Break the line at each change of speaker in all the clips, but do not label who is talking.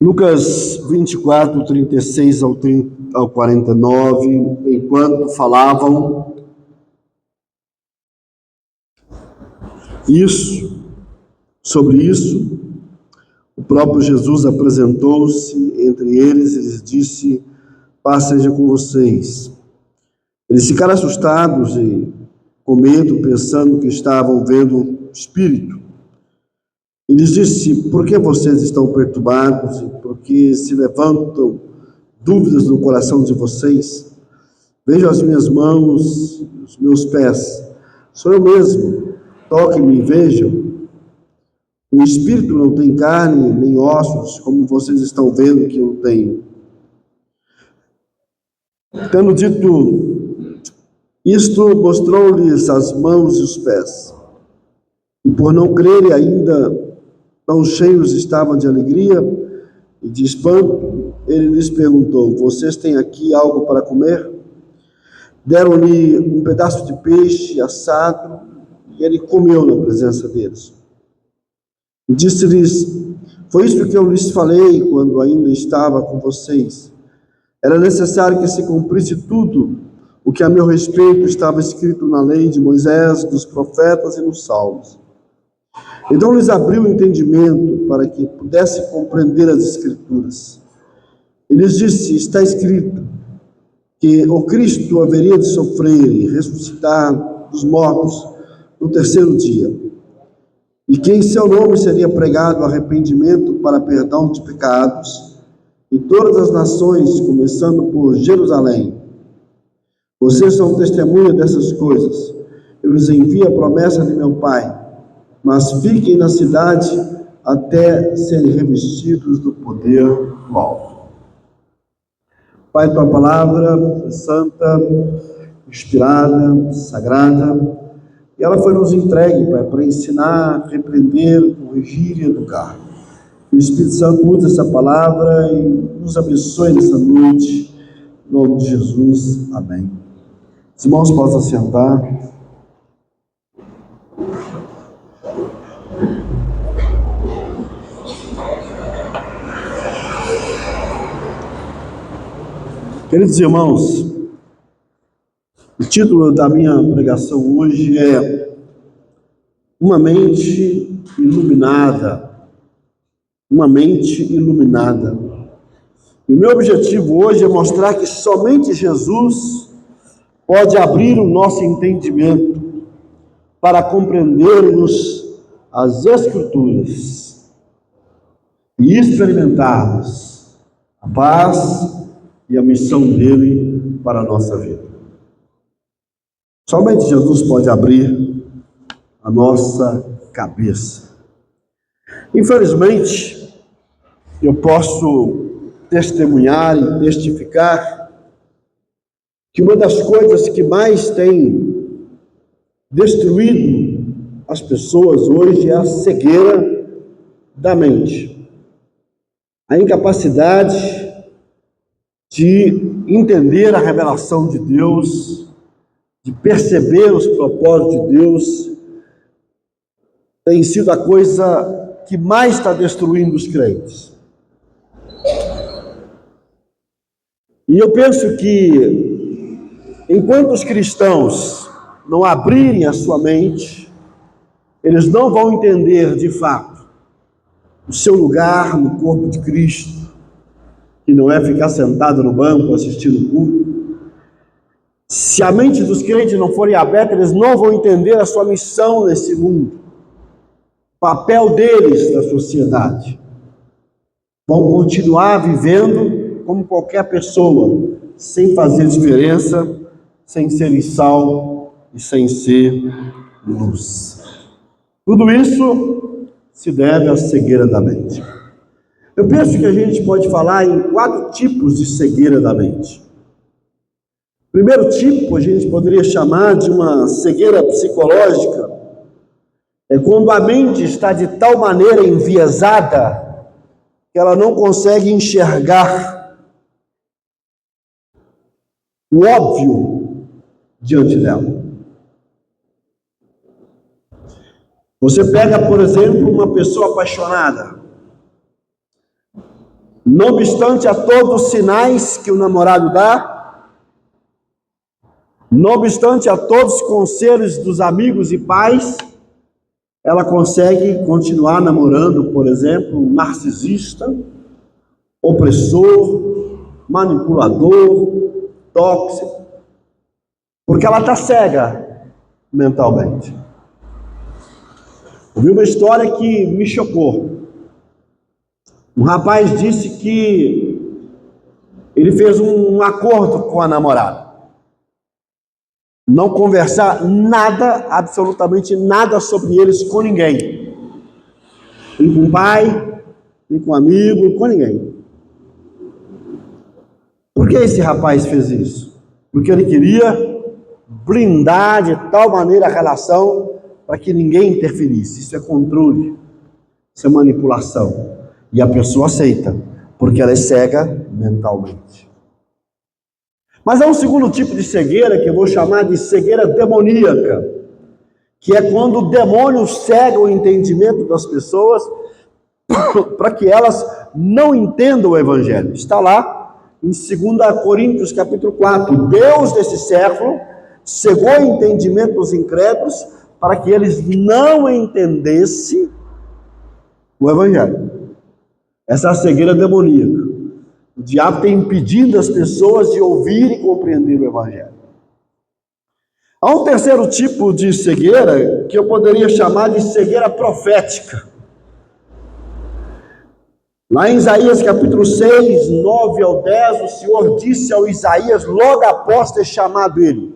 Lucas 24, 36 ao 49, enquanto falavam sobre isso, o próprio Jesus apresentou-se entre eles e lhes disse: paz seja com vocês. Eles ficaram assustados e com medo, pensando que estavam vendo um espírito. E lhes disse: por que vocês estão perturbados e por que se levantam dúvidas no coração de vocês? Vejam as minhas mãos, os meus pés. Sou eu mesmo. Toquem-me e vejam. O espírito não tem carne nem ossos, como vocês estão vendo que eu tenho. Tendo dito isto, mostrou-lhes as mãos e os pés. E por não crerem ainda, tão cheios estavam de alegria e de espanto, ele lhes perguntou: vocês têm aqui algo para comer? Deram-lhe um pedaço de peixe assado e ele comeu na presença deles. E disse-lhes: foi isso que eu lhes falei quando ainda estava com vocês. Era necessário que se cumprisse tudo o que a meu respeito estava escrito na lei de Moisés, dos profetas e nos salmos. Então lhes abriu o entendimento para que pudesse compreender as Escrituras. E lhes disse: está escrito que o Cristo haveria de sofrer e ressuscitar dos mortos no terceiro dia, e que em seu nome seria pregado arrependimento para perdão de pecados em todas as nações, começando por Jerusalém. Vocês são testemunha dessas coisas. Eu lhes envio a promessa de meu Pai, mas fiquem na cidade até serem revestidos do poder do alto. Pai, tua palavra é santa, inspirada, sagrada, e ela foi nos entregue, Pai, para ensinar, repreender, corrigir e educar. Que o Espírito Santo use essa palavra e nos abençoe nessa noite, em nome de Jesus. Amém. Os irmãos possam sentar. Queridos irmãos, o título da minha pregação hoje é Uma Mente Iluminada. Uma mente iluminada. E o meu objetivo hoje é mostrar que somente Jesus pode abrir o nosso entendimento para compreendermos as Escrituras e experimentarmos a paz e a missão dele para a nossa vida. Somente Jesus pode abrir a nossa cabeça. Infelizmente, eu posso testemunhar e testificar que uma das coisas que mais tem destruído as pessoas hoje é a cegueira da mente, a incapacidade de entender a revelação de Deus, de perceber os propósitos de Deus, tem sido a coisa que mais está destruindo os crentes. E eu penso que, enquanto os cristãos não abrirem a sua mente, eles não vão entender de fato o seu lugar no corpo de Cristo, que não é ficar sentado no banco assistindo o culto. Se a mente dos crentes não forem aberta, eles não vão entender a sua missão nesse mundo, o papel deles na sociedade. Vão continuar vivendo como qualquer pessoa, sem fazer diferença, sem ser sal e sem ser luz. Tudo isso se deve à cegueira da mente. Eu penso que a gente pode falar em 4 tipos de cegueira da mente. O primeiro tipo a gente poderia chamar de uma cegueira psicológica. É quando a mente está de tal maneira enviesada que ela não consegue enxergar o óbvio diante dela. Você pega, por exemplo, uma pessoa apaixonada. Não obstante a todos os sinais que o namorado dá, não obstante a todos os conselhos dos amigos e pais, ela consegue continuar namorando, por exemplo, um narcisista, opressor, manipulador, tóxico, porque ela está cega mentalmente. Ouvi uma história que me chocou. Um rapaz disse que ele fez um acordo com a namorada. Não conversar nada, absolutamente nada sobre eles com ninguém. Nem com o pai, nem com um amigo, com ninguém. Por que esse rapaz fez isso? Porque ele queria blindar de tal maneira a relação para que ninguém interferisse. Isso é controle, isso é manipulação. E a pessoa aceita, porque ela é cega mentalmente. Mas há um segundo tipo de cegueira que eu vou chamar de cegueira demoníaca, que é quando o demônio cega o entendimento das pessoas para que elas não entendam o Evangelho. Está lá em 2 Coríntios capítulo 4. Deus desse século cegou o entendimento dos incrédulos para que eles não entendessem o Evangelho. Essa é a cegueira demoníaca. O diabo tem impedido as pessoas de ouvir e compreender o Evangelho. Há um terceiro tipo de cegueira que eu poderia chamar de cegueira profética. Lá em Isaías capítulo 6, 9 ao 10, o Senhor disse ao Isaías, logo após ter chamado ele: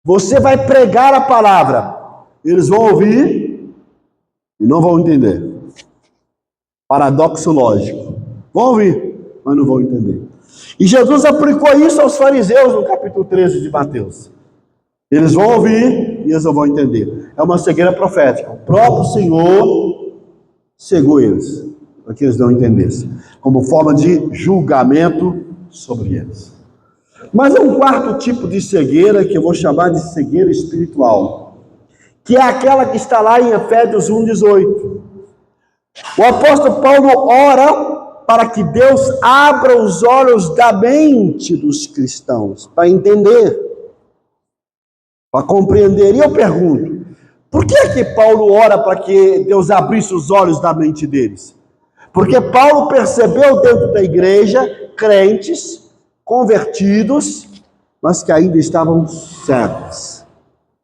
você vai pregar a palavra, eles vão ouvir e não vão entender. Paradoxo lógico. Vão ouvir, mas não vão entender. E Jesus aplicou isso aos fariseus no capítulo 13 de Mateus. Eles vão ouvir e eles não vão entender. É uma cegueira profética. O próprio Senhor cegou eles, para que eles não entendessem, como forma de julgamento sobre eles. Mas há um quarto tipo de cegueira que eu vou chamar de cegueira espiritual, que é aquela que está lá em Efésios 1:18. O apóstolo Paulo ora para que Deus abra os olhos da mente dos cristãos, para entender, para compreender. E eu pergunto, por que Paulo ora para que Deus abrisse os olhos da mente deles? Porque Paulo percebeu dentro da igreja crentes, convertidos, mas que ainda estavam cegos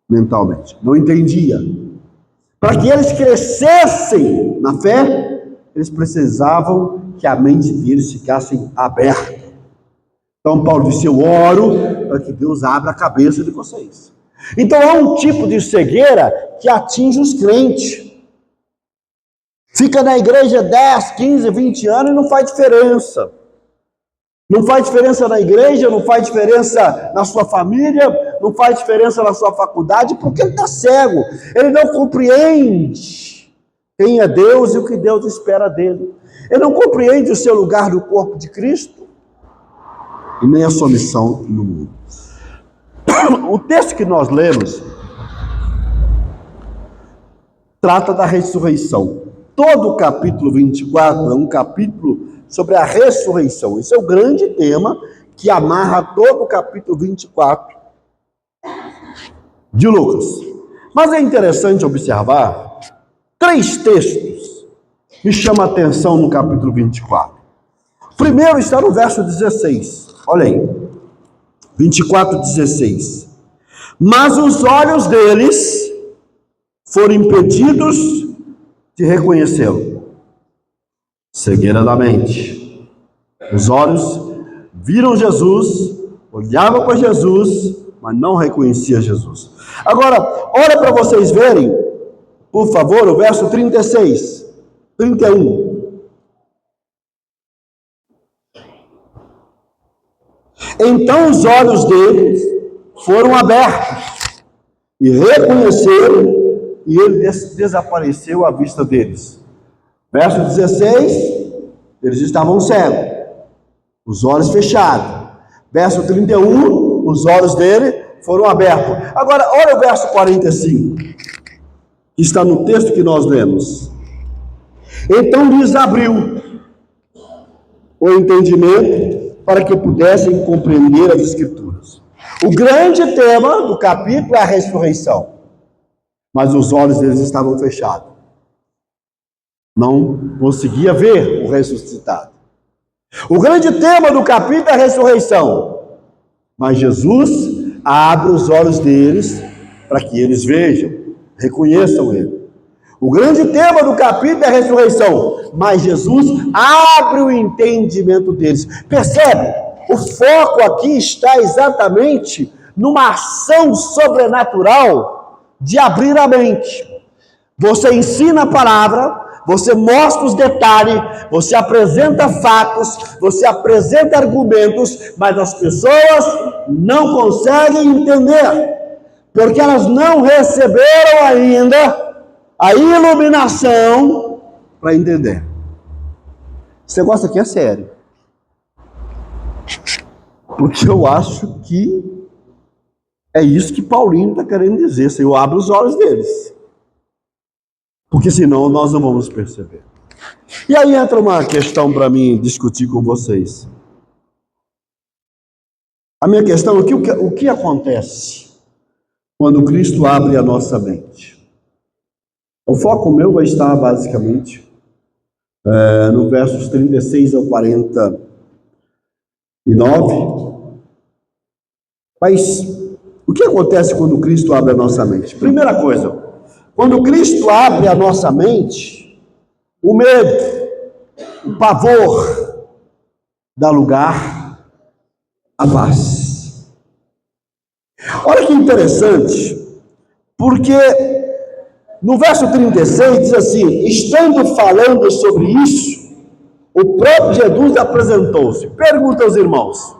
mentalmente, não entendia. Para que eles crescessem na fé, eles precisavam que a mente deles ficasse aberta. Então Paulo disse, eu oro para que Deus abra a cabeça de vocês. Então há um tipo de cegueira que atinge os crentes. Fica na igreja 10, 15, 20 anos e não faz diferença. Não faz diferença na igreja, não faz diferença na sua família, não faz diferença na sua faculdade, porque ele está cego. Ele não compreende quem é Deus e o que Deus espera dele. Ele não compreende o seu lugar no corpo de Cristo e nem a sua missão no mundo. O texto que nós lemos trata da ressurreição. Todo o capítulo 24 é um capítulo sobre a ressurreição. Esse é o grande tema que amarra todo o capítulo 24 de Lucas. Mas é interessante observar 3 textos que chamam a atenção no capítulo 24. O primeiro está no verso 16. Olha aí. 24:16. Mas os olhos deles foram impedidos de reconhecê-lo. Cegueira da mente. Os olhos viram Jesus, olhavam para Jesus, mas não reconheciam Jesus. Agora, olha para vocês verem, por favor, o verso 36, 31. Então os olhos deles foram abertos e reconheceram, e ele desapareceu à vista deles. Verso 16, eles estavam cegos, os olhos fechados. Verso 31, os olhos dele foram abertos. Agora, olha o verso 45, que está no texto que nós lemos. Então lhes abriu, o entendimento para que pudessem compreender as Escrituras. O grande tema do capítulo é a ressurreição, mas os olhos deles estavam fechados. Não conseguia ver o ressuscitado. O grande tema do capítulo é a ressurreição, mas Jesus abre os olhos deles para que eles vejam, reconheçam Ele. O grande tema do capítulo é a ressurreição, mas Jesus abre o entendimento deles. Percebe? O foco aqui está exatamente numa ação sobrenatural de abrir a mente. Você ensina a palavra, você mostra os detalhes, você apresenta fatos, você apresenta argumentos, mas as pessoas não conseguem entender, porque elas não receberam ainda a iluminação para entender. Esse negócio aqui é sério. Porque eu acho que é isso que Paulinho está querendo dizer. Senhor, abre os olhos deles. Porque senão nós não vamos perceber. E aí entra uma questão para mim discutir com vocês. A minha questão é o que acontece quando Cristo abre a nossa mente? O foco meu vai estar basicamente no versos 36 ao 49. Mas o que acontece quando Cristo abre a nossa mente? Primeira coisa, quando Cristo abre a nossa mente, o medo, o pavor dá lugar à paz. Olha que interessante, porque no verso 36 diz assim: estando falando sobre isso, o próprio Jesus apresentou-se. Pergunta aos irmãos: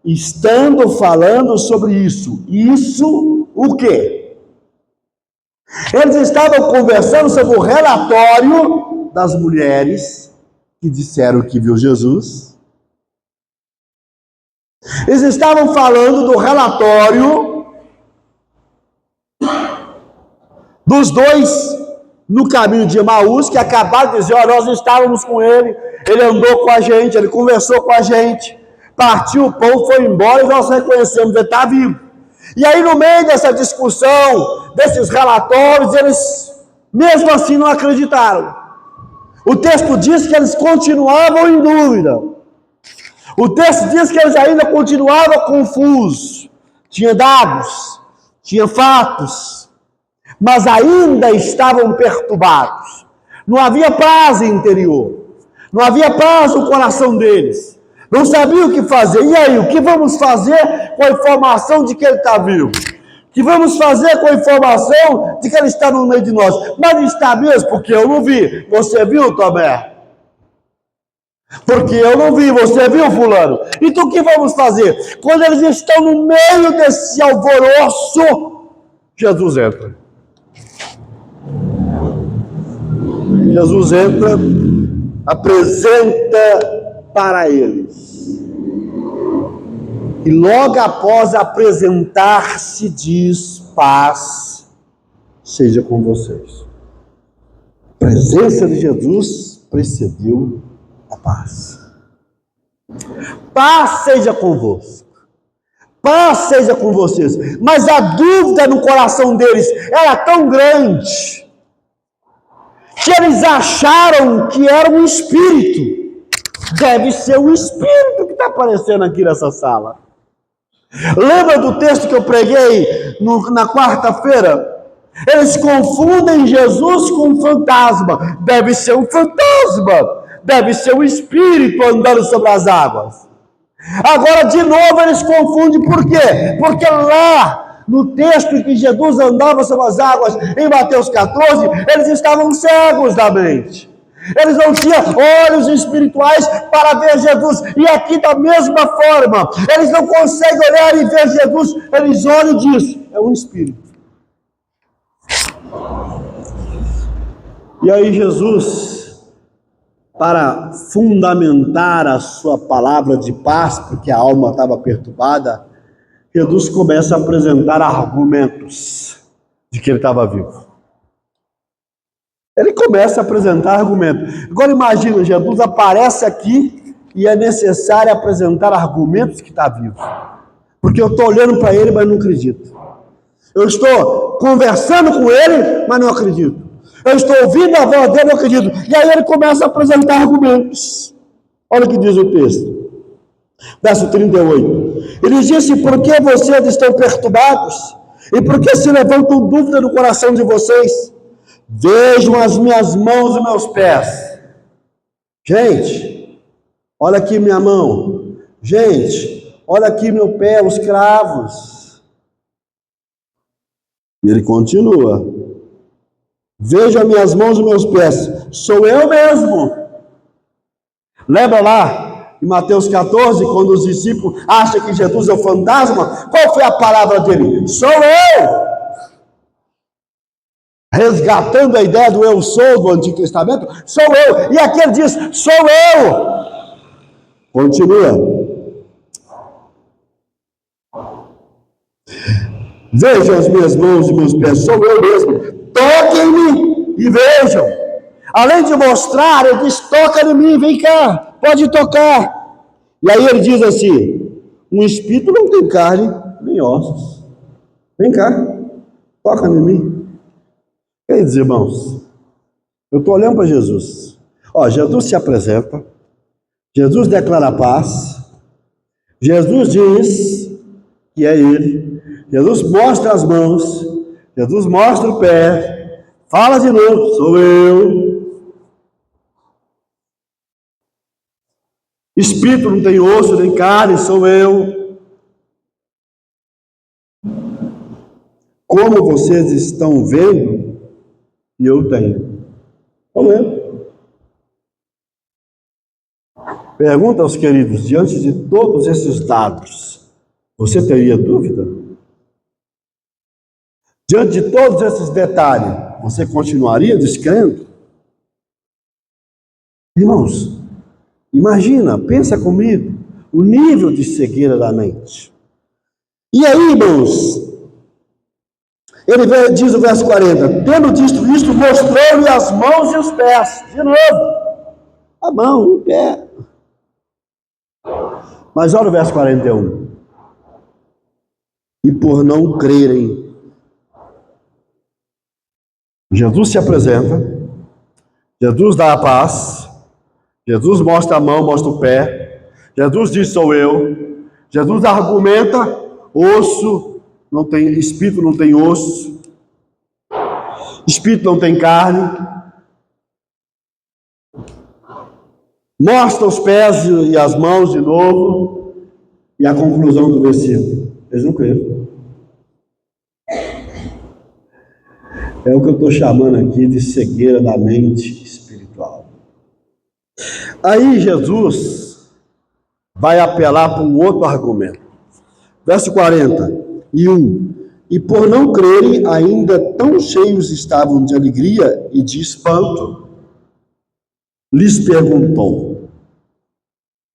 estando falando sobre isso o quê? Eles estavam conversando sobre o relatório das mulheres que disseram que viu Jesus. Eles estavam falando do relatório dos dois no caminho de Emaús, que acabaram de dizer: ó, nós estávamos com ele, ele andou com a gente, ele conversou com a gente, partiu o pão, foi embora e nós reconhecemos, ele está vivo. E aí, no meio dessa discussão, desses relatórios, eles mesmo assim não acreditaram. O texto diz que eles continuavam em dúvida. O texto diz que eles ainda continuavam confusos. Tinha dados, tinha fatos, mas ainda estavam perturbados. Não havia paz interior, não havia paz no coração deles. Não sabiam o que fazer. E aí, o que vamos fazer com a informação de que ele está vivo? O que vamos fazer com a informação de que ele está no meio de nós? Mas está mesmo, porque eu não vi. Você viu, Tomé? Porque eu não vi, você viu, fulano? Então o que vamos fazer? Quando eles estão no meio desse alvoroço, Jesus entra. Jesus entra, apresenta para eles. E logo após apresentar-se, diz: paz seja com vocês. A presença de Jesus precedeu a paz. Paz seja convosco. Paz seja com vocês. Mas a dúvida no coração deles era tão grande que eles acharam que era um espírito. Deve ser um espírito que está aparecendo aqui nessa sala. Lembra do texto que eu preguei na quarta-feira? Eles confundem Jesus com um fantasma. Deve ser um fantasma. Deve ser um espírito andando sobre as águas. Agora, de novo, eles confundem. Por quê? Porque lá no texto em que Jesus andava sobre as águas, em Mateus 14, eles estavam cegos da mente. Eles não tinham olhos espirituais para ver Jesus. E aqui da mesma forma, eles não conseguem olhar e ver Jesus. Eles olham e dizem: é um espírito. E aí Jesus, para fundamentar a sua palavra de paz, porque a alma estava perturbada, Jesus começa a apresentar argumentos de que ele estava vivo. Ele começa a apresentar argumentos. Agora imagina, Jesus aparece aqui e é necessário apresentar argumentos que está vivo. Porque eu estou olhando para ele, mas não acredito. Eu estou conversando com ele, mas não acredito. Eu estou ouvindo a voz dele, não acredito. E aí ele começa a apresentar argumentos. Olha o que diz o texto. Verso 38. Ele disse: por que vocês estão perturbados? E por que se levantam dúvida no coração de vocês? Vejam as minhas mãos e meus pés. Gente, olha aqui minha mão. Gente, olha aqui meu pé, os cravos. E ele continua. Vejam minhas mãos e meus pés. Sou eu mesmo. Lembra lá em Mateus 14, quando os discípulos acham que Jesus é o fantasma? Qual foi a palavra dele? Sou eu. Resgatando a ideia do eu sou do Antigo Testamento. Sou eu. E aqui ele diz, sou eu. Continua. Vejam as minhas mãos e meus pés. Sou eu mesmo. Toquem-me e vejam. Além de mostrar, ele diz, toca em mim, vem cá, pode tocar. E aí ele diz assim, um espírito não tem carne nem ossos. Vem cá, toca em mim. Quer dizer, irmãos, eu estou olhando para Jesus. Ó, Jesus se apresenta, Jesus declara paz, Jesus diz que é ele, Jesus mostra as mãos, Jesus mostra o pé, fala de novo, sou eu. Espírito não tem osso nem carne, sou eu. Como vocês estão vendo, e eu tenho. Sou eu. Pergunta aos queridos, diante de todos esses dados, você teria dúvida? Diante de todos esses detalhes, você continuaria descrendo? Irmãos, imagina, pensa comigo, o nível de cegueira da mente. E aí, irmãos, ele diz o verso 40, tendo dito isto, mostrou-lhe as mãos e os pés. De novo, a mão, o pé. Mas olha o verso 41. E por não crerem, Jesus se apresenta, Jesus dá a paz, Jesus mostra a mão, mostra o pé, Jesus diz sou eu, Jesus argumenta, osso não tem, espírito não tem osso, espírito não tem carne, mostra os pés e as mãos de novo, e a conclusão do versículo, eles não creram. É o que eu estou chamando aqui de cegueira da mente espiritual. Aí Jesus vai apelar para um outro argumento. Verso 41. E por não crerem, ainda tão cheios estavam de alegria e de espanto, lhes perguntou: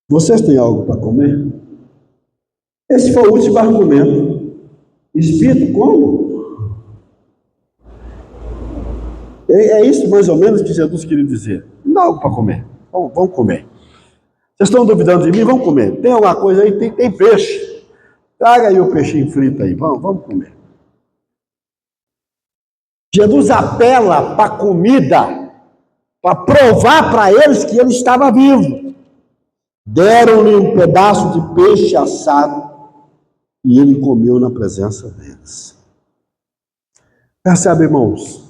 vocês têm algo para comer? Esse foi o último argumento. Espírito, como? É isso mais ou menos que Jesus queria dizer. Não dá algo para comer. Vamos comer. Vocês estão duvidando de mim? Vamos comer. Tem alguma coisa aí? Tem peixe. Traga aí o peixinho frito aí. Vamos comer. Jesus apela para a comida, para provar para eles que ele estava vivo. Deram-lhe um pedaço de peixe assado e ele comeu na presença deles. Percebe, irmãos?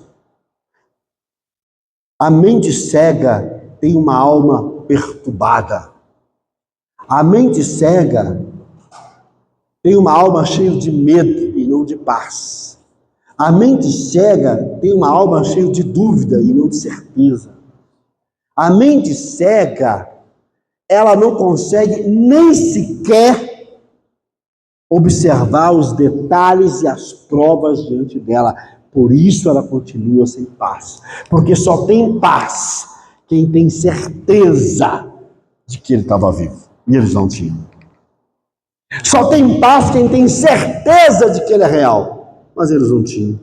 A mente cega tem uma alma perturbada. A mente cega tem uma alma cheia de medo e não de paz. A mente cega tem uma alma cheia de dúvida e não de certeza. A mente cega, ela não consegue nem sequer observar os detalhes e as provas diante dela. Por isso ela continua sem paz. Porque só tem paz quem tem certeza de que ele estava vivo. E eles não tinham. Só tem paz quem tem certeza de que ele é real. Mas eles não tinham.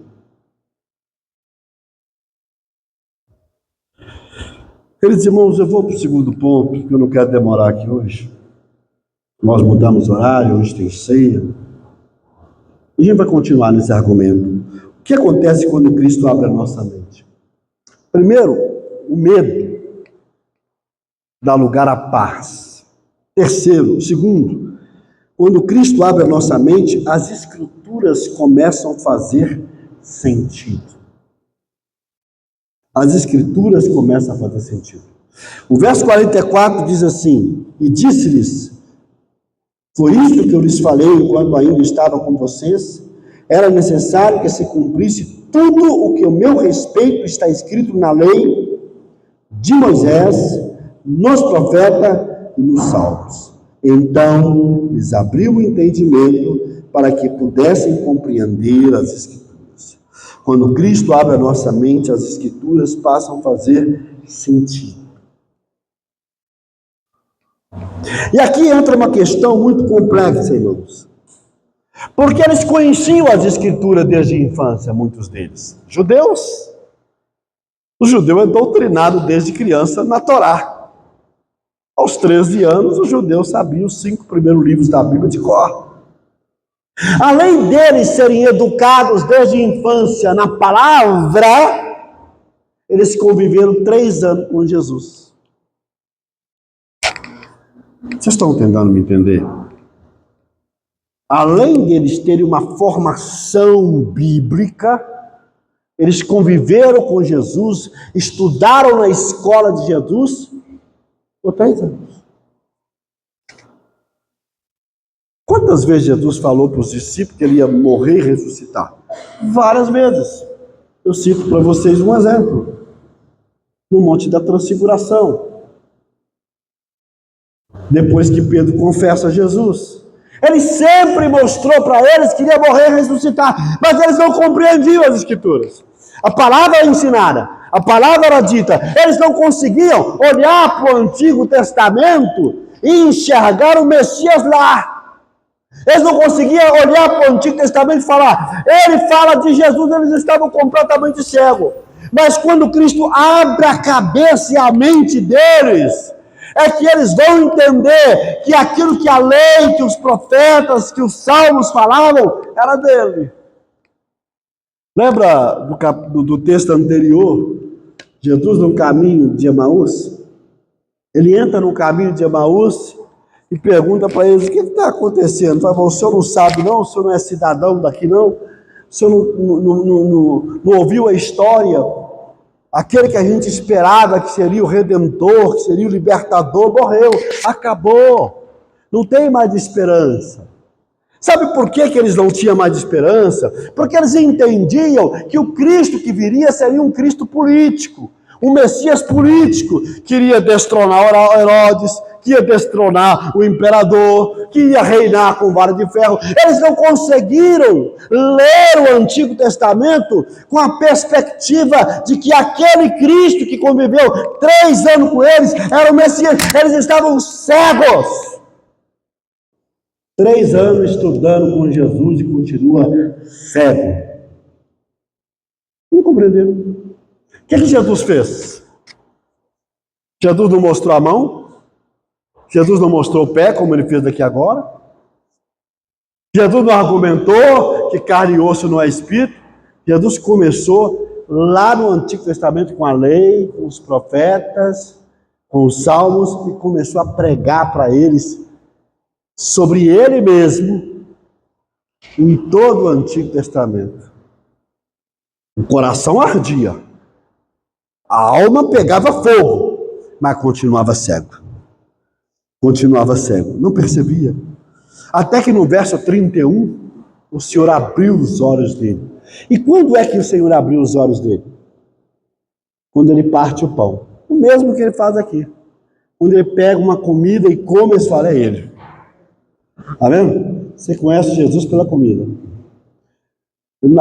Queridos irmãos, eu vou para o segundo ponto, porque eu não quero demorar aqui hoje. Nós mudamos o horário, hoje tem ceia. E a gente vai continuar nesse argumento. O que acontece quando Cristo abre a nossa mente? Primeiro, o medo dá lugar à paz. Segundo, quando Cristo abre a nossa mente, as Escrituras começam a fazer sentido. As Escrituras começam a fazer sentido. O verso 44 diz assim: e disse-lhes, foi isto que eu lhes falei enquanto ainda estava com vocês, era necessário que se cumprisse tudo o que ao meu respeito está escrito na lei de Moisés, nos profetas e nos salmos. Então, lhes abriu o entendimento para que pudessem compreender as Escrituras. Quando Cristo abre a nossa mente, as Escrituras passam a fazer sentido. E aqui entra uma questão muito complexa, irmãos. Porque eles conheciam as Escrituras desde a infância, muitos deles. Judeus. O judeu é doutrinado desde criança na Torá. Aos 13 anos, o judeu sabia os 5 primeiros livros da Bíblia de cor. Além deles serem educados desde a infância na palavra, eles conviveram 3 anos com Jesus. Vocês estão tentando me entender? Além deles terem uma formação bíblica, eles conviveram com Jesus, estudaram na escola de Jesus por 3 anos. Quantas vezes Jesus falou para os discípulos que ele ia morrer e ressuscitar? Várias vezes. Eu cito para vocês um exemplo. No Monte da Transfiguração. Depois que Pedro confessa Jesus. Ele sempre mostrou para eles que iria morrer e ressuscitar. Mas eles não compreendiam as Escrituras. A palavra era ensinada. A palavra era dita. Eles não conseguiam olhar para o Antigo Testamento e enxergar o Messias lá. Eles não conseguiam olhar para o Antigo Testamento e falar, ele fala de Jesus, eles estavam completamente cegos. Mas quando Cristo abre a cabeça e a mente deles, é que eles vão entender que aquilo que a lei, que os profetas, que os salmos falavam, era dele. Lembra do texto anterior? Jesus no caminho de Emaús? Ele entra no caminho de Emaús e pergunta para eles, o que está acontecendo? Fala, o senhor não sabe não? O senhor não é cidadão daqui não? O senhor não ouviu a história? Aquele que a gente esperava que seria o Redentor, que seria o Libertador, morreu, acabou. Não tem mais esperança. Sabe por que eles não tinham mais esperança? Porque eles entendiam que o Cristo que viria seria um Cristo político. Um Messias político, que iria destronar Herodes, que ia destronar o imperador, que ia reinar com vara de ferro. Eles não conseguiram ler o Antigo Testamento com a perspectiva de que aquele Cristo que conviveu 3 anos com eles era o Messias. Eles estavam cegos. 3 anos estudando com Jesus e continua cego. Não compreenderam. O que Jesus fez? Jesus não mostrou a mão? Jesus não mostrou o pé, como ele fez aqui agora? Jesus não argumentou que carne e osso não é espírito? Jesus começou lá no Antigo Testamento com a lei, com os profetas, com os salmos, e começou a pregar para eles sobre ele mesmo em todo o Antigo Testamento. O coração ardia, a alma pegava fogo, mas continuava cego. Continuava cego, não percebia. Até que no verso 31, o Senhor abriu os olhos dele. E quando é que o Senhor abriu os olhos dele? Quando ele parte o pão. O mesmo que ele faz aqui. Quando ele pega uma comida e come, ele fala, é ele. Está vendo? Você conhece Jesus pela comida.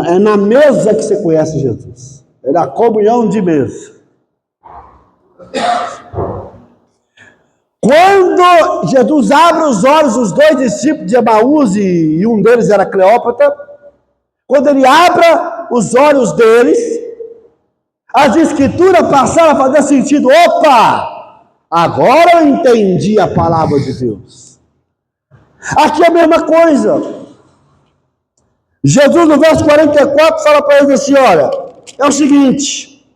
É na mesa que você conhece Jesus. É na comunhão de mesa. Quando Jesus abre os olhos dos 2 discípulos de Emaús, e um deles era Cleópatra, quando ele abre os olhos deles, As escrituras passaram a fazer sentido. Opa! Agora eu entendi a palavra de Deus. Aqui é a mesma coisa. Jesus, no verso 44, fala para eles assim: olha, é o seguinte,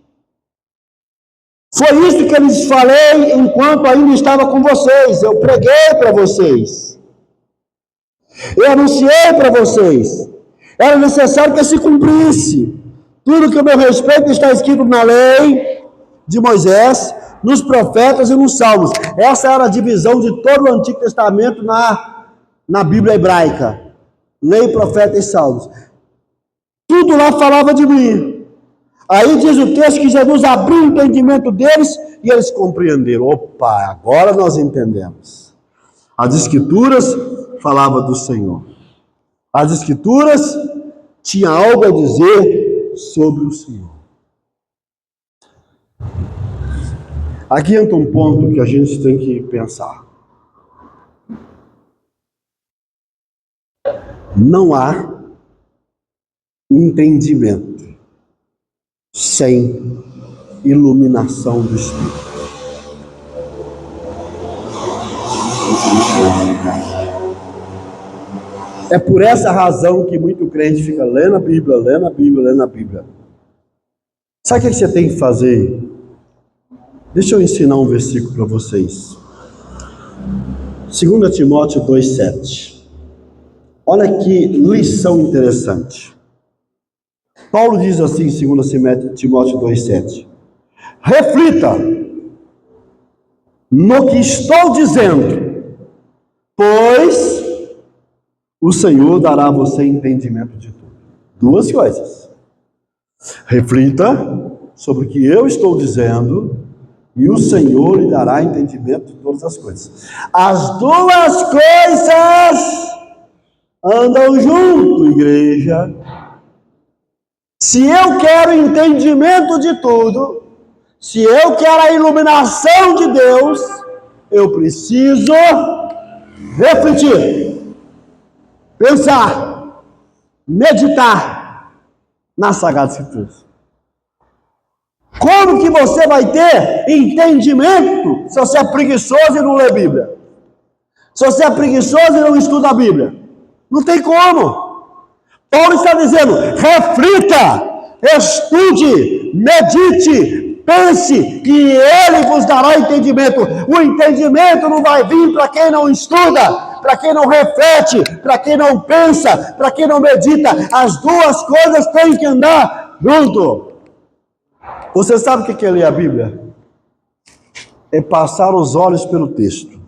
foi isso que eu lhes falei enquanto ainda estava com vocês. Eu preguei para vocês. Eu anunciei para vocês. Era necessário que se cumprisse tudo que a meu respeito está escrito na lei de Moisés, nos profetas e nos salmos. Essa era a divisão de todo o Antigo Testamento na Bíblia hebraica. Lei, profeta e salmos. Tudo lá falava de mim. Aí diz o texto que Jesus abriu o entendimento deles e eles compreenderam. Opa, agora nós entendemos. As escrituras falavam do Senhor. As escrituras tinham algo a dizer sobre o Senhor. Aqui entra um ponto que a gente tem que pensar. Não há entendimento sem iluminação do Espírito. É por essa razão que muito crente fica lendo a Bíblia, lendo a Bíblia, lendo a Bíblia. Sabe o que você tem que fazer? Deixa eu ensinar um versículo para vocês. 2 Timóteo 2,7. Olha que lição interessante. Paulo diz assim em 2 Timóteo 2,7. Reflita no que estou dizendo, pois o Senhor dará a você entendimento de tudo. Duas coisas. Reflita sobre o que eu estou dizendo e o Senhor lhe dará entendimento de todas as coisas. As duas coisas andam junto, igreja. Se eu quero entendimento de tudo, se eu quero a iluminação de Deus, eu preciso refletir, pensar, meditar nas Sagradas Escrituras. Como que você vai ter entendimento se você é preguiçoso e não lê Bíblia? Se você é preguiçoso e não estuda a Bíblia? Não tem como. Paulo está dizendo, reflita, estude, medite, pense, que ele vos dará entendimento. O entendimento não vai vir para quem não estuda, para quem não reflete, para quem não pensa, para quem não medita. As duas coisas têm que andar junto. Você sabe o que é ler a Bíblia? É passar os olhos pelo texto,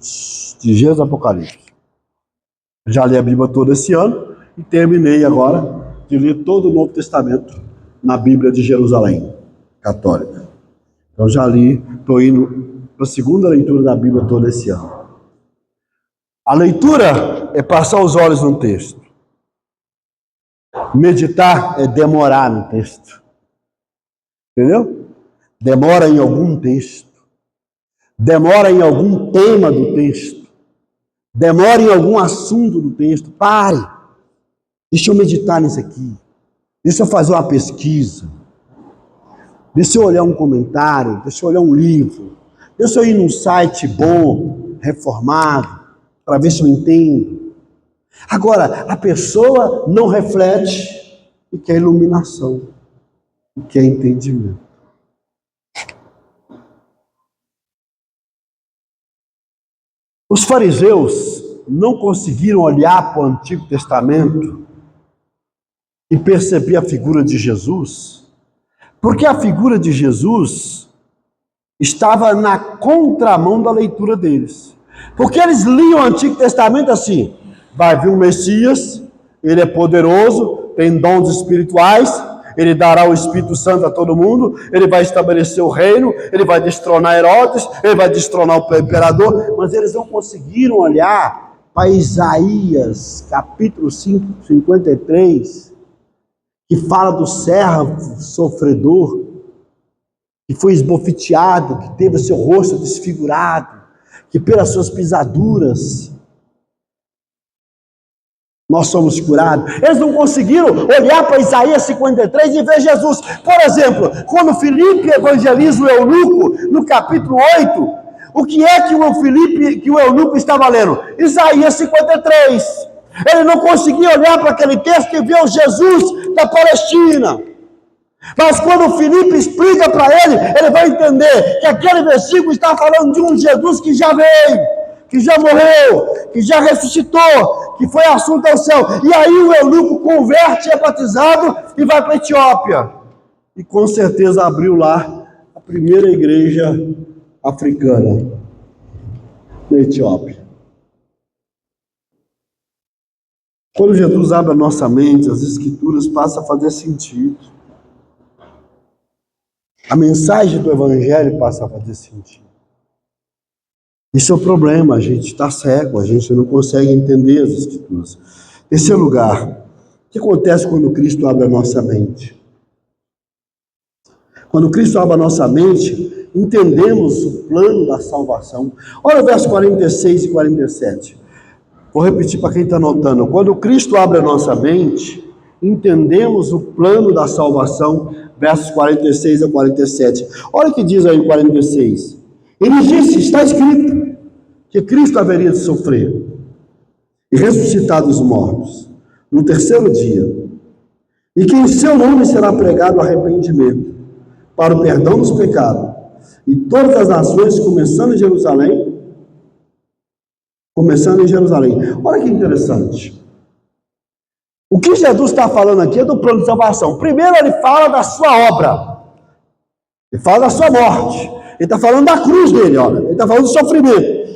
de Gênesis Apocalipse. Já li a Bíblia toda esse ano e terminei agora de ler todo o Novo Testamento na Bíblia de Jerusalém, católica. Então já li, estou indo para a segunda leitura da Bíblia toda esse ano. A leitura é passar os olhos no texto. Meditar é demorar no texto. Entendeu? Demora em algum texto. Demora em algum tema do texto. Demora em algum assunto do texto. Pare. Deixa eu meditar nisso aqui. Deixa eu fazer uma pesquisa. Deixa eu olhar um comentário. Deixa eu olhar um livro. Deixa eu ir num site bom, reformado, para ver se eu entendo. Agora, a pessoa não reflete e quer iluminação. E quer entendimento. Os fariseus não conseguiram olhar para o Antigo Testamento e perceber a figura de Jesus, porque a figura de Jesus estava na contramão da leitura deles. Porque eles liam o Antigo Testamento assim: vai vir um Messias, ele é poderoso, tem dons espirituais, ele dará o Espírito Santo a todo mundo, ele vai estabelecer o reino, ele vai destronar Herodes, ele vai destronar o imperador, mas eles não conseguiram olhar para Isaías, capítulo 53, que fala do servo sofredor, que foi esbofeteado, que teve seu rosto desfigurado, que pelas suas pisaduras nós somos curados. Eles não conseguiram olhar para Isaías 53 e ver Jesus. Por exemplo, quando Filipe evangeliza o eunuco, no capítulo 8, o que é que o eunuco estava lendo? Isaías 53. Ele não conseguia olhar para aquele texto e ver o Jesus da Palestina. Mas quando o Filipe explica para ele, ele vai entender que aquele versículo está falando de um Jesus que já veio, que já morreu, que já ressuscitou, que foi assunto ao céu. E aí o eunuco converte, é batizado e vai para a Etiópia. E com certeza abriu lá a primeira igreja africana, na Etiópia. Quando Jesus abre a nossa mente, as Escrituras passam a fazer sentido. A mensagem do Evangelho passa a fazer sentido. Isso é o problema, a gente está cego, a gente não consegue entender as Escrituras. Terceiro lugar, o que acontece quando Cristo abre a nossa mente? Quando Cristo abre a nossa mente, entendemos o plano da salvação. Olha o verso 46 e 47. Vou repetir para quem está anotando. Quando Cristo abre a nossa mente, entendemos o plano da salvação, versos 46 a 47. Olha o que diz aí o 46. Ele disse, está escrito, que Cristo haveria de sofrer e ressuscitar dos mortos no terceiro dia, e que em seu nome será pregado arrependimento para o perdão dos pecados, e todas as nações, começando em Jerusalém. Olha que interessante. O que Jesus está falando aqui é do plano de salvação. Primeiro ele fala da sua obra. Ele fala da sua morte. Ele está falando da cruz dele, olha. Ele está falando do sofrimento.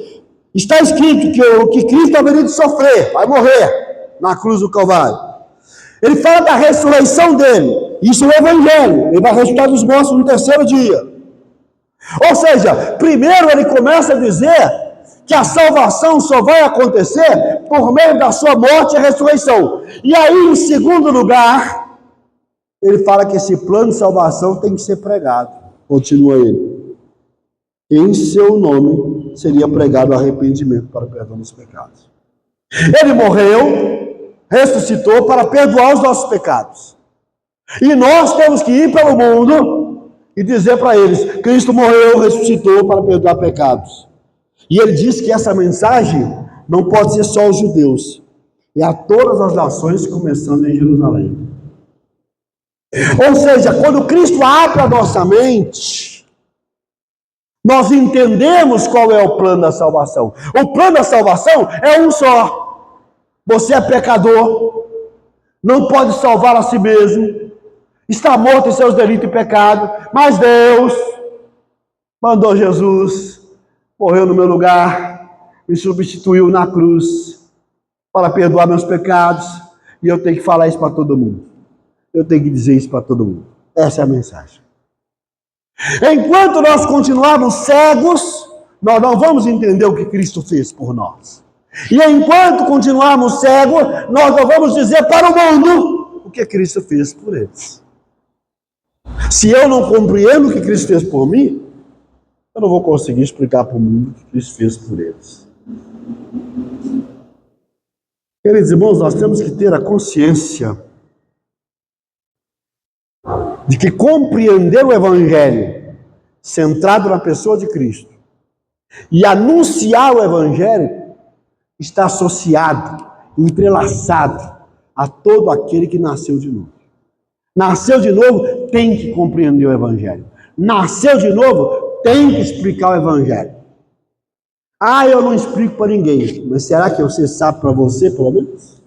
Está escrito que Cristo haveria de sofrer, vai morrer na cruz do Calvário. Ele fala da ressurreição dele. Isso é o Evangelho. Ele vai ressuscitar dos mortos no terceiro dia. Ou seja, primeiro ele começa a dizer que a salvação só vai acontecer por meio da sua morte e ressurreição. E aí, em segundo lugar, ele fala que esse plano de salvação tem que ser pregado. Continua ele. Em seu nome seria pregado arrependimento para o perdão dos pecados. Ele morreu, ressuscitou para perdoar os nossos pecados. E nós temos que ir pelo mundo e dizer para eles, Cristo morreu, ressuscitou para perdoar pecados. E ele diz que essa mensagem não pode ser só aos judeus, é a todas as nações, começando em Jerusalém. Ou seja, quando Cristo abre a nossa mente, nós entendemos qual é o plano da salvação. O plano da salvação é um só. Você é pecador, não pode salvar a si mesmo, está morto em seus delitos e pecados, mas Deus mandou Jesus, morreu no meu lugar, me substituiu na cruz para perdoar meus pecados, e eu tenho que falar isso para todo mundo. Eu tenho que dizer isso para todo mundo. Essa é a mensagem. Enquanto nós continuarmos cegos, nós não vamos entender o que Cristo fez por nós. E enquanto continuarmos cegos, nós não vamos dizer para o mundo o que Cristo fez por eles. Se eu não compreendo o que Cristo fez por mim, eu não vou conseguir explicar para o mundo o que Cristo fez por eles. Queridos irmãos, nós temos que ter a consciência de que compreender o Evangelho centrado na pessoa de Cristo e anunciar o Evangelho está associado, entrelaçado a todo aquele que nasceu de novo. Nasceu de novo, tem que compreender o Evangelho. Nasceu de novo, tem que explicar o Evangelho. Ah, eu não explico para ninguém, mas será que você sabe para você, pelo menos?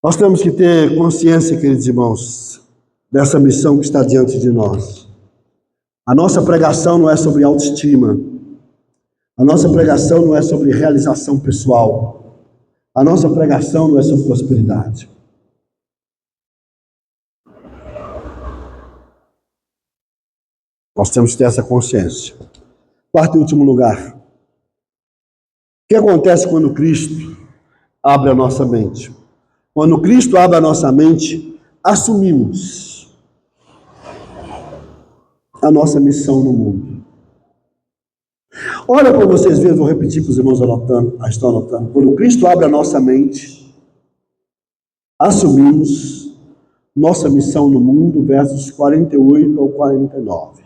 Nós temos que ter consciência, queridos irmãos, dessa missão que está diante de nós. A nossa pregação não é sobre autoestima. A nossa pregação não é sobre realização pessoal. A nossa pregação não é sobre prosperidade. Nós temos que ter essa consciência. Quarto e último lugar. O que acontece quando Cristo abre a nossa mente? Quando Cristo abre a nossa mente, assumimos a nossa missão no mundo. Olha para vocês verem, vou repetir para os irmãos anotando, estão anotando. Quando Cristo abre a nossa mente, assumimos nossa missão no mundo, versos 48 ao 49.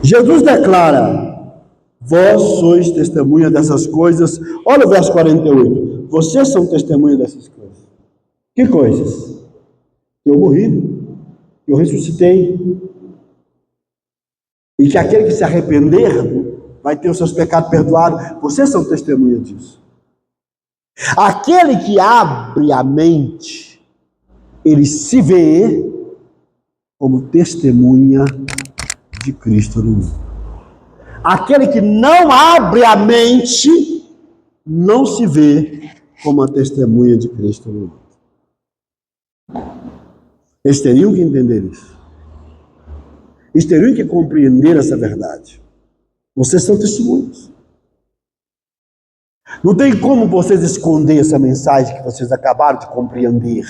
Jesus declara: vós sois testemunha dessas coisas. Olha o verso 48. Vocês são testemunha dessas coisas. Que coisas? Eu morri, eu ressuscitei, e que aquele que se arrepender vai ter os seus pecados perdoados. Vocês são testemunha disso. Aquele que abre a mente, ele se vê como testemunha de Cristo no mundo. Aquele que não abre a mente, não se vê como a testemunha de Cristo no mundo. Eles teriam que entender isso. Eles teriam que compreender essa verdade. Vocês são testemunhas. Não tem como vocês esconder essa mensagem que vocês acabaram de compreender.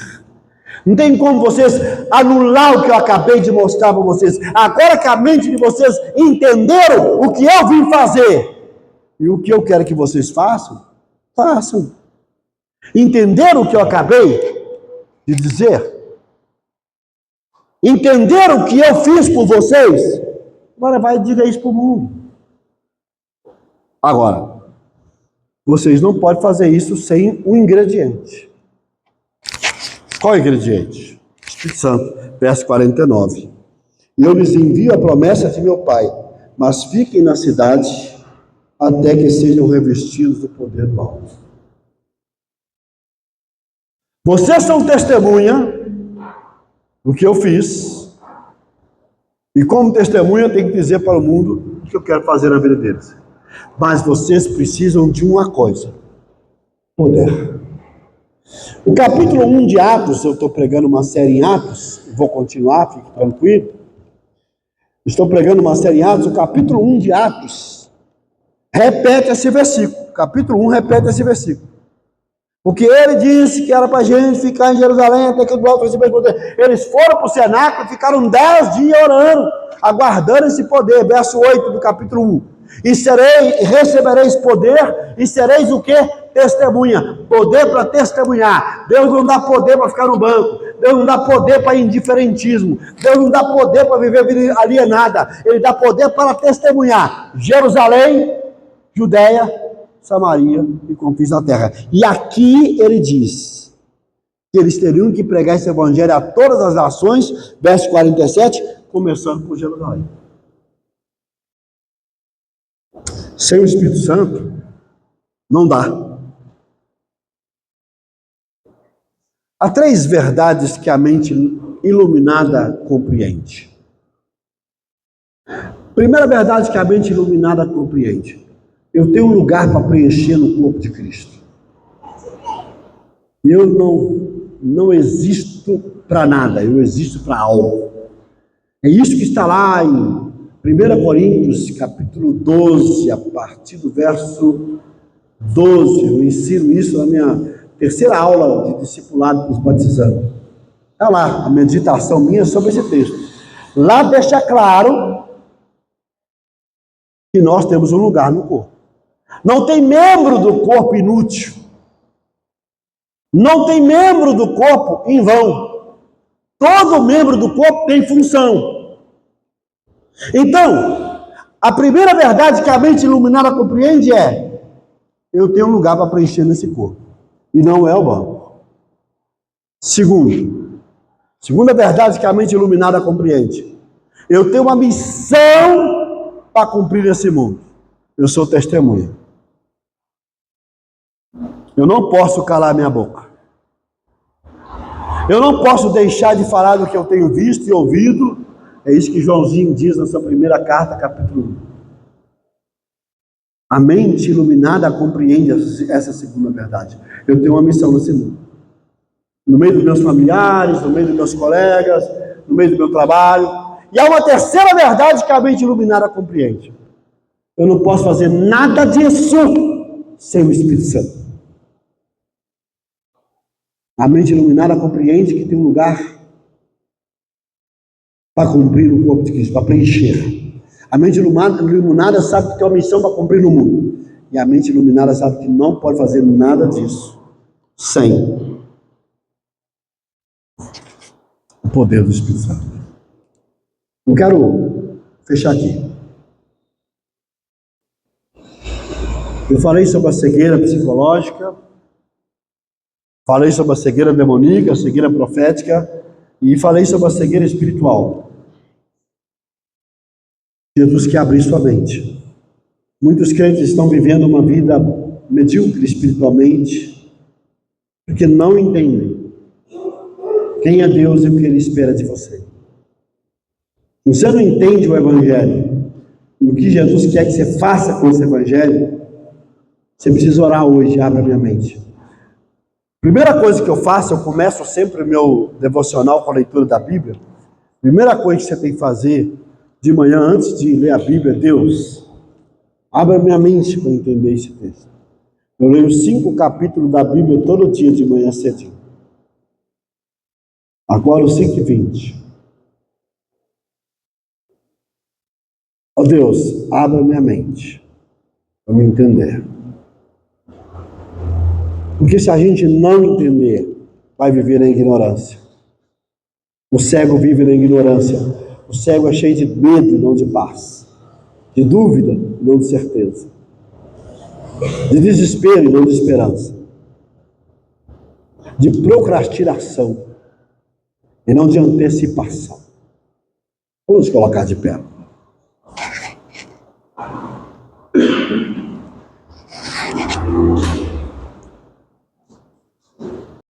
Não tem como vocês anular o que eu acabei de mostrar para vocês. Agora que a mente de vocês entenderam o que eu vim fazer e o que eu quero que vocês façam, façam. Entenderam o que eu acabei de dizer? Entenderam o que eu fiz por vocês? Agora vai e diga isso para o mundo. Agora, vocês não podem fazer isso sem um ingrediente. Qual é o ingrediente? Espírito Santo, verso 49. E eu lhes envio a promessa de meu Pai, mas fiquem na cidade até que sejam revestidos do poder do alto. Vocês são testemunha do que eu fiz, e como testemunha eu tenho que dizer para o mundo o que eu quero fazer na vida deles. Mas vocês precisam de uma coisa: poder. O capítulo 1 de Atos, eu estou pregando uma série em Atos, vou continuar, fique tranquilo. Estou pregando uma série em Atos, o capítulo 1 de Atos repete esse versículo. Capítulo 1 repete esse versículo. Porque ele disse que era para a gente ficar em Jerusalém até que do alto receber poder. Eles foram para o cenáculo e ficaram 10 dias orando, aguardando esse poder. Verso 8 do capítulo 1. E recebereis poder, e sereis o quê? Testemunha. Poder para testemunhar. Deus não dá poder para ficar no banco. Deus não dá poder para indiferentismo. Deus não dá poder para viver vida alienada. Ele dá poder para testemunhar. Jerusalém, Judeia, Samaria e confins da terra. E aqui ele diz que eles teriam que pregar esse evangelho a todas as nações, verso 47, começando por Jerusalém. Sem o Espírito Santo, não dá. Há 3 verdades que a mente iluminada compreende. Primeira verdade que a mente iluminada compreende: eu tenho um lugar para preencher no corpo de Cristo. Eu não existo para nada, eu existo para algo. É isso que está lá em 1 Coríntios, capítulo 12, a partir do verso 12. Eu ensino isso na minha terceira aula de discipulado para os batizandos. Está lá, a meditação minha sobre esse texto. Lá deixa claro que nós temos um lugar no corpo. Não tem membro do corpo inútil. Não tem membro do corpo em vão. Todo membro do corpo tem função. Então, a primeira verdade que a mente iluminada compreende é: eu tenho um lugar para preencher nesse corpo. E não é o banco. Segunda verdade que a mente iluminada compreende: eu tenho uma missão para cumprir nesse mundo. Eu sou testemunha. Eu não posso calar minha boca. Eu não posso deixar de falar do que eu tenho visto e ouvido. É isso que Joãozinho diz na sua primeira carta, capítulo 1. A mente iluminada compreende essa segunda verdade. Eu tenho uma missão nesse mundo. No meio dos meus familiares, no meio dos meus colegas, no meio do meu trabalho. E há uma terceira verdade que a mente iluminada compreende: eu não posso fazer nada disso sem o Espírito Santo. A mente iluminada compreende que tem um lugar para cumprir o corpo de Cristo, para preencher. A mente iluminada sabe que tem uma missão para cumprir no mundo. E a mente iluminada sabe que não pode fazer nada disso sem o poder do Espírito Santo. Eu quero fechar aqui. Eu falei sobre a cegueira psicológica, falei sobre a cegueira demoníaca, a cegueira profética, e falei sobre a cegueira espiritual. Jesus quer abrir sua mente. Muitos crentes estão vivendo uma vida medíocre espiritualmente, porque não entendem quem é Deus e o que Ele espera de você. Se você não entende o Evangelho, e o que Jesus quer que você faça com esse Evangelho, você precisa orar hoje, abra minha mente. Primeira coisa que eu faço, eu começo sempre o meu devocional com a leitura da Bíblia. Primeira coisa que você tem que fazer de manhã, antes de ler a Bíblia, é: Deus, abra minha mente para entender esse texto. Eu leio 5 capítulos da Bíblia todo dia de manhã cedinho. Agora os 5h20. Ó Deus, abra minha mente para me entender. Porque se a gente não entender, vai viver na ignorância. O cego vive na ignorância. O cego é cheio de medo e não de paz. De dúvida e não de certeza. De desespero e não de esperança. De procrastinação e não de antecipação. Vamos colocar de pé.